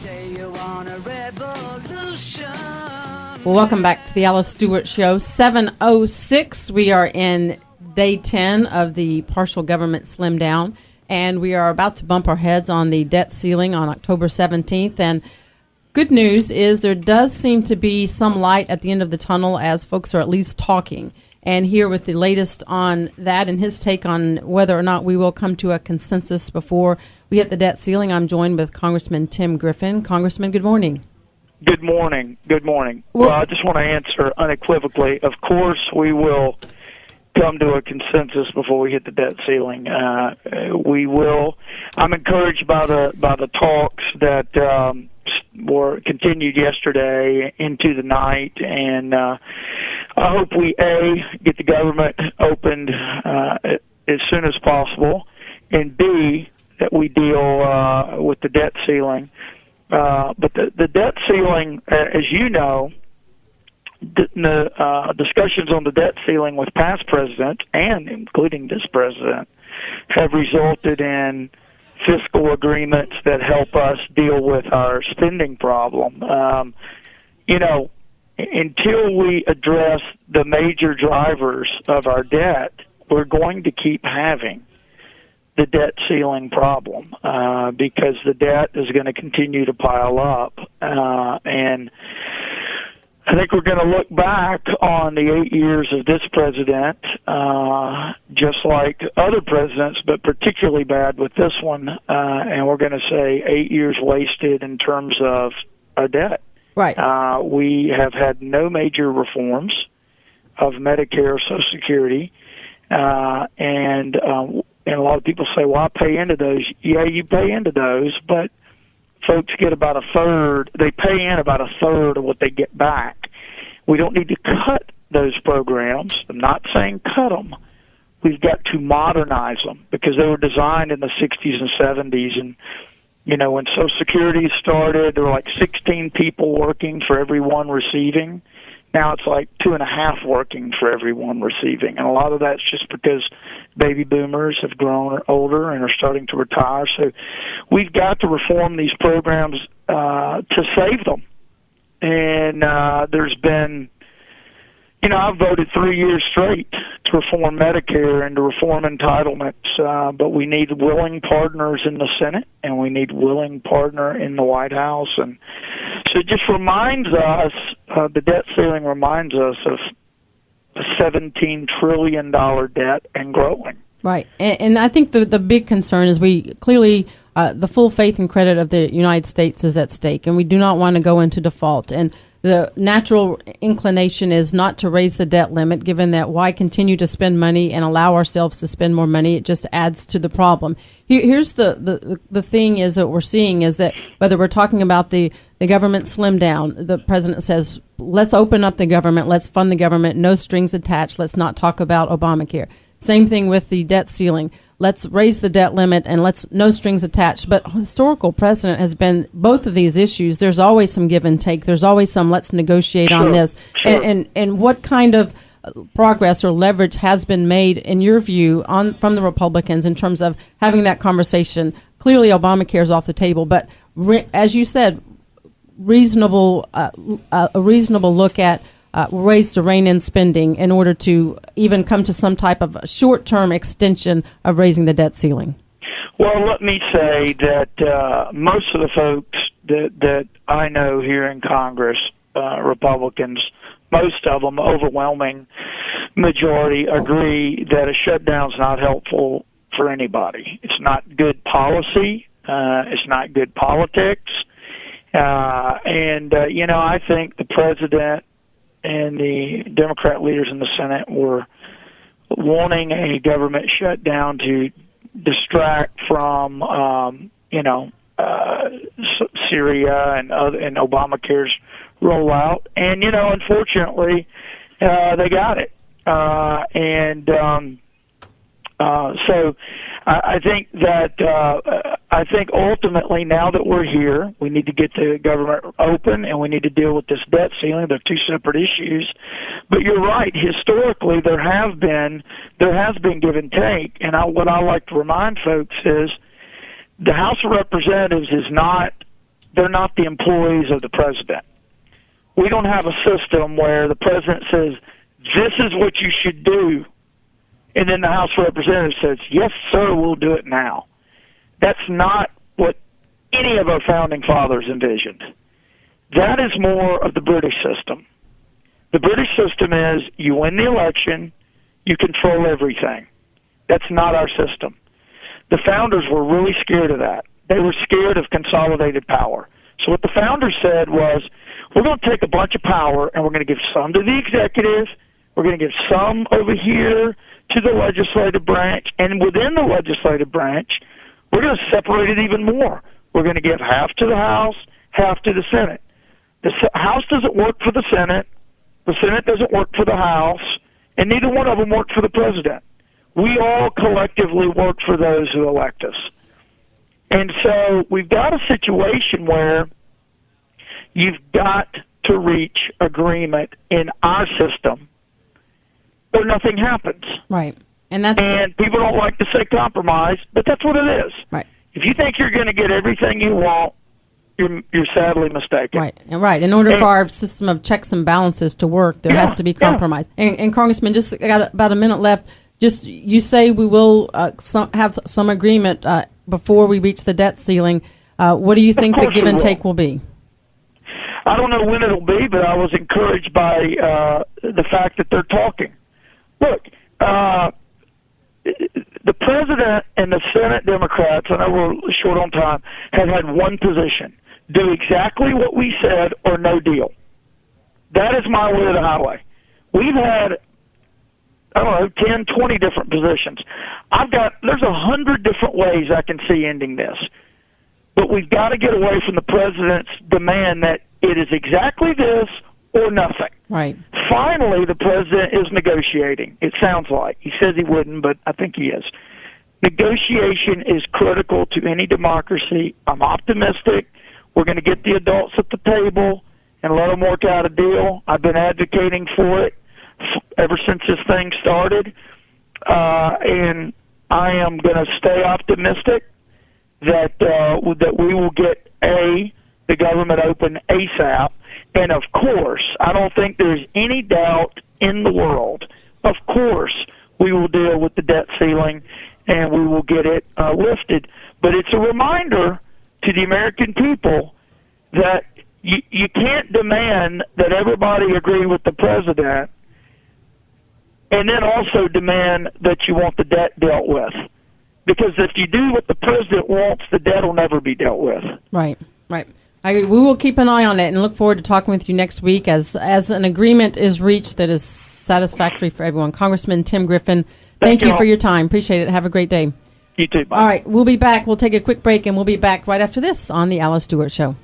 say you want a revolution. Well, welcome back to the Alice Stewart Show, 7:06. We are in day 10 of the partial government slim down, and we are about to bump our heads on the debt ceiling on October 17th. And good news is there does seem to be some light at the end of the tunnel as folks are at least talking. And here with the latest on that and his take on whether or not we will come to a consensus before we hit the debt ceiling, I'm joined with Congressman Tim Griffin. Congressman, good morning. Good morning. Good morning. Well, I just want to answer unequivocally. Of course, we will come to a consensus before we hit the debt ceiling. We will. I'm encouraged by the talks that were continued yesterday into the night, and I hope we get the government opened as soon as possible, and B, that we deal with the debt ceiling. But the debt ceiling, as you know, the discussions on the debt ceiling with past presidents and including this president have resulted in fiscal agreements that help us deal with our spending problem. Until we address the major drivers of our debt, we're going to keep having the debt ceiling problem because the debt is going to continue to pile up. And I think we're going to look back on the 8 years of this president, just like other presidents, but particularly bad with this one, and we're going to say 8 years wasted in terms of our debt. Right. We have had no major reforms of Medicare, Social Security, and a lot of people say, well, I pay into those. Yeah, you pay into those, but folks get about a third. They pay in about a third of what they get back. We don't need to cut those programs. I'm not saying cut them. We've got to modernize them because they were designed in the 60s and 70s. And, when Social Security started, there were like 16 people working for every one receiving. Now it's like 2.5 working for every one receiving. And a lot of that's just because baby boomers have grown older and are starting to retire. So we've got to reform these programs to save them. And there's been, I've voted 3 years straight to reform Medicare and to reform entitlements, but we need willing partners in the Senate and we need willing partner in the White House. And so it just reminds us, the debt ceiling reminds us of a $17 trillion debt and growing. Right. And I think the big concern is we clearly, the full faith and credit of the United States is at stake, and we do not want to go into default. And the natural inclination is not to raise the debt limit, given that why continue to spend money and allow ourselves to spend more money? It just adds to the problem. Here's the thing is that we're seeing is that whether we're talking about the government slim down, the president says, let's open up the government, let's fund the government, no strings attached, let's not talk about Obamacare. Same thing with the debt ceiling. Let's raise the debt limit and let's no strings attached. But historical precedent has been both of these issues. There's always some give and take. There's always some let's negotiate on this. Sure. And what kind of progress or leverage has been made, in your view, from the Republicans in terms of having that conversation? Clearly, Obamacare is off the table, but as you said, a reasonable look at ways to rein in spending in order to even come to some type of short-term extension of raising the debt ceiling? Well, let me say that most of the folks that I know here in Congress, Republicans, most of them, overwhelming majority, agree that a shutdown is not helpful for anybody. It's not good policy. It's not good politics. I think the president and the Democrat leaders in the Senate were wanting a government shutdown to distract from, Syria and Obamacare's rollout. And, unfortunately, they got it. So I think that I think ultimately now that we're here, we need to get the government open and we need to deal with this debt ceiling. They're two separate issues. But you're right. Historically, there has been give and take. And what I like to remind folks is the House of Representatives is not they're not the employees of the president. We don't have a system where the president says, this is what you should do, and then the House of Representatives says, yes, sir, we'll do it now. That's not what any of our founding fathers envisioned. That is more of the British system. The British system is you win the election, you control everything. That's not our system. The founders were really scared of that. They were scared of consolidated power. So what the founders said was, we're going to take a bunch of power and we're going to give some to the executive, we're going to give some over here to the legislative branch, and within the legislative branch, we're going to separate it even more. We're going to give half to the House, half to the Senate. The House doesn't work for the Senate doesn't work for the House, and neither one of them work for the president. We all collectively work for those who elect us. And so we've got a situation where you've got to reach agreement in our system or nothing happens. Right. And people don't like to say compromise, but that's what it is. Right. If you think you're going to get everything you want, you're sadly mistaken. Right. In order for our system of checks and balances to work, there has to be compromise. Yeah. And Congressman, just got about a minute left. Just you say we will have some agreement before we reach the debt ceiling. What do you think the give and take will be? I don't know when it'll be, but I was encouraged by the fact that they're talking. Look, the president and the Senate Democrats, I know we're short on time, have had one position: do exactly what we said or no deal. That is my way of the highway. We've had, 10, 20 different positions. There's 100 different ways I can see ending this. But we've got to get away from the president's demand that it is exactly this or nothing. Right. Finally, the president is negotiating. It sounds like. He says he wouldn't, but I think he is. Negotiation is critical to any democracy. I'm optimistic. We're going to get the adults at the table and let them work out a deal. I've been advocating for it ever since this thing started, and I am going to stay optimistic that we will get the government open ASAP. And of course, I don't think there's any doubt in the world, of course, we will deal with the debt ceiling and we will get it lifted. But it's a reminder to the American people that you can't demand that everybody agree with the president and then also demand that you want the debt dealt with. Because if you do what the president wants, the debt will never be dealt with. Right. We will keep an eye on it and look forward to talking with you next week as an agreement is reached that is satisfactory for everyone. Congressman Tim Griffin, thank you for your time. Appreciate it. Have a great day. You too. Bye. All right, we'll be back. We'll take a quick break, and we'll be back right after this on The Alice Stewart Show.